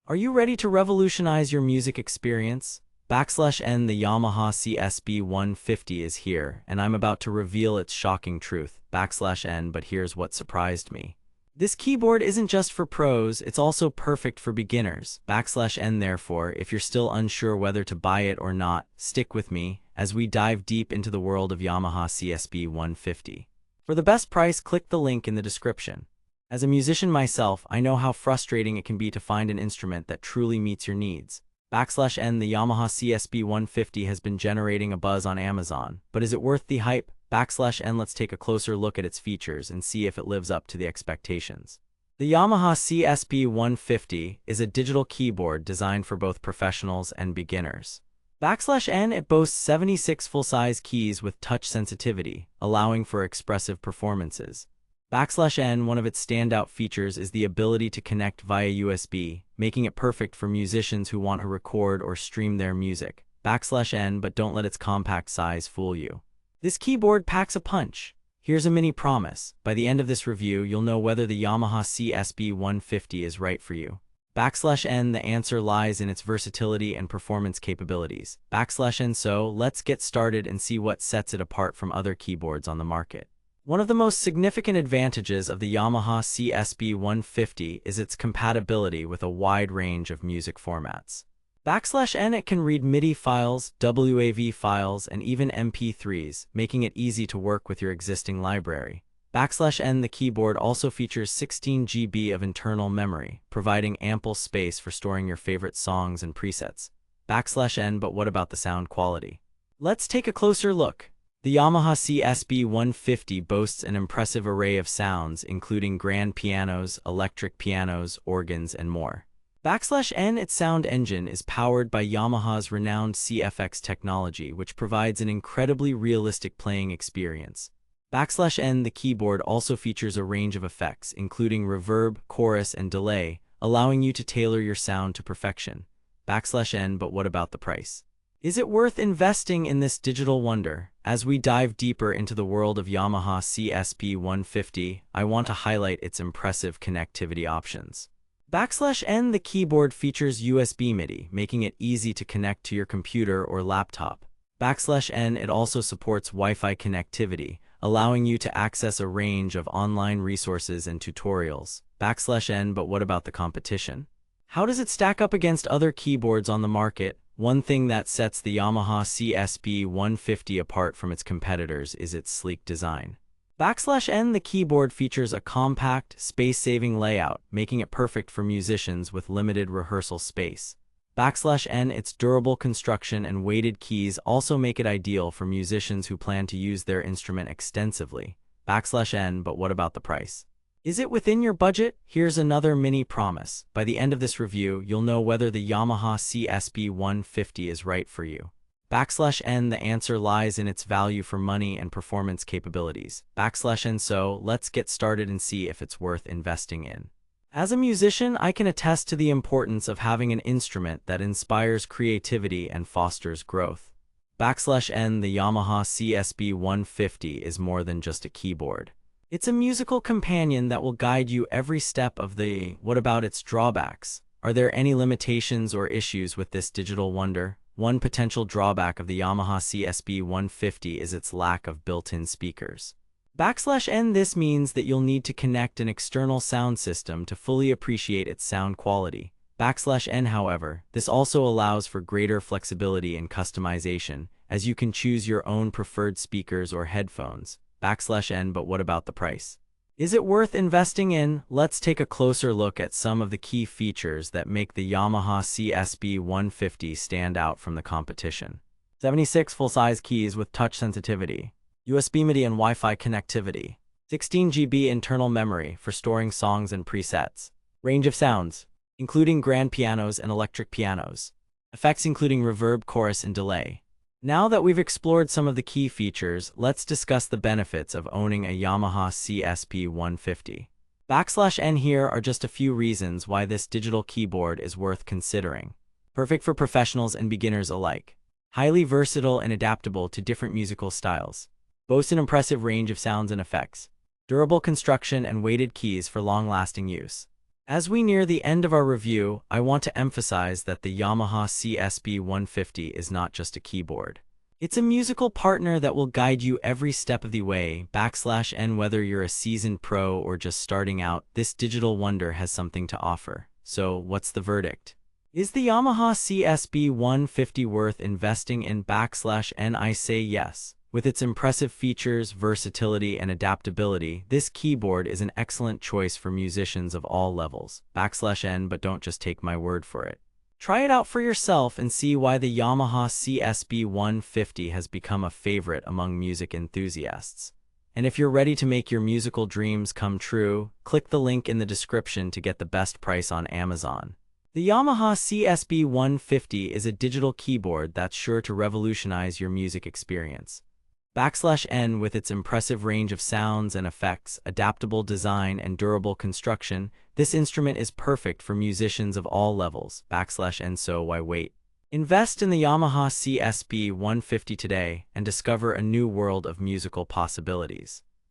Are you ready to revolutionize your music experience? /N The Yamaha CSP-150 is here, and I'm about to reveal its shocking truth. /N But here's what surprised me. This keyboard isn't just for pros, it's also perfect for beginners. /N Therefore, if you're still unsure whether to buy it or not, stick with me as we dive deep into the world of Yamaha CSP-150. For the best price, click the link in the description. As a musician myself, I know how frustrating it can be to find an instrument that truly meets your needs. /N The Yamaha CSP-150 has been generating a buzz on Amazon, but is it worth the hype? /N Let's take a closer look at its features and see if it lives up to the expectations. The Yamaha CSP-150 is a digital keyboard designed for both professionals and beginners. /N It boasts 76 full-size keys with touch sensitivity, allowing for expressive performances. /N One of its standout features is the ability to connect via USB, making it perfect for musicians who want to record or stream their music. /N But don't let its compact size fool you. This keyboard packs a punch. Here's a mini promise. By the end of this review, you'll know whether the Yamaha CSP-150 is right for you. /N The answer lies in its versatility and performance capabilities. /N So, let's get started and see what sets it apart from other keyboards on the market. One of the most significant advantages of the Yamaha CSP-150 is its compatibility with a wide range of music formats. /N It can read MIDI files, WAV files, and even MP3s, making it easy to work with your existing library. /N The keyboard also features 16 GB of internal memory, providing ample space for storing your favorite songs and presets. /N But what about the sound quality? Let's take a closer look. The Yamaha CSP-150 boasts an impressive array of sounds, including grand pianos, electric pianos, organs, and more. /N Its sound engine is powered by Yamaha's renowned CFX technology, which provides an incredibly realistic playing experience. /N The keyboard also features a range of effects, including reverb, chorus, and delay, allowing you to tailor your sound to perfection. /N But what about the price? Is it worth investing in this digital wonder? As we dive deeper into the world of Yamaha CSP-150, I want to highlight its impressive connectivity options. /N The keyboard features USB MIDI, making it easy to connect to your computer or laptop. /N It also supports Wi-Fi connectivity, allowing you to access a range of online resources and tutorials. /N But what about the competition? How does it stack up against other keyboards on the market? One thing that sets the Yamaha CSP-150 apart from its competitors is its sleek design. /N The keyboard features a compact, space-saving layout, making it perfect for musicians with limited rehearsal space. /N Its durable construction and weighted keys also make it ideal for musicians who plan to use their instrument extensively. /N But what about the price? Is it within your budget? Here's another mini promise. By the end of this review, you'll know whether the Yamaha CSP-150 is right for you. /N The answer lies in its value for money and performance capabilities. /N So, let's get started and see if it's worth investing in. As a musician, I can attest to the importance of having an instrument that inspires creativity and fosters growth. /N The Yamaha CSP-150 is more than just a keyboard. It's a musical companion that will guide you every step of the way. What about its drawbacks? Are there any limitations or issues with this digital wonder? One potential drawback of the Yamaha CSP-150 is its lack of built-in speakers. /N This means that you'll need to connect an external sound system to fully appreciate its sound quality. /N However, this also allows for greater flexibility and customization, as you can choose your own preferred speakers or headphones. /N But what about the price? Is it worth investing in? Let's take a closer look at some of the key features that make the Yamaha CSP-150 stand out from the competition. 76 full-size keys with touch sensitivity, USB MIDI and Wi-Fi connectivity, 16 GB internal memory for storing songs and presets, range of sounds, including grand pianos and electric pianos, effects including reverb, chorus, and delay. Now that we've explored some of the key features, let's discuss the benefits of owning a Yamaha CSP-150. /N Here are just a few reasons why this digital keyboard is worth considering. Perfect for professionals and beginners alike. Highly versatile and adaptable to different musical styles. Boasts an impressive range of sounds and effects. Durable construction and weighted keys for long-lasting use. As we near the end of our review, I want to emphasize that the Yamaha CSP-150 is not just a keyboard. It's a musical partner that will guide you every step of the way. /N Whether you're a seasoned pro or just starting out, this digital wonder has something to offer. So, what's the verdict? Is the Yamaha CSP-150 worth investing in? /N I say yes. With its impressive features, versatility, and adaptability, this keyboard is an excellent choice for musicians of all levels. /N But don't just take my word for it. Try it out for yourself and see why the Yamaha CSP-150 has become a favorite among music enthusiasts. And if you're ready to make your musical dreams come true, click the link in the description to get the best price on Amazon. The Yamaha CSP-150 is a digital keyboard that's sure to revolutionize your music experience. /N With its impressive range of sounds and effects, adaptable design, and durable construction, this instrument is perfect for musicians of all levels. /N So why wait? Invest in the Yamaha CSP-150 today and discover a new world of musical possibilities.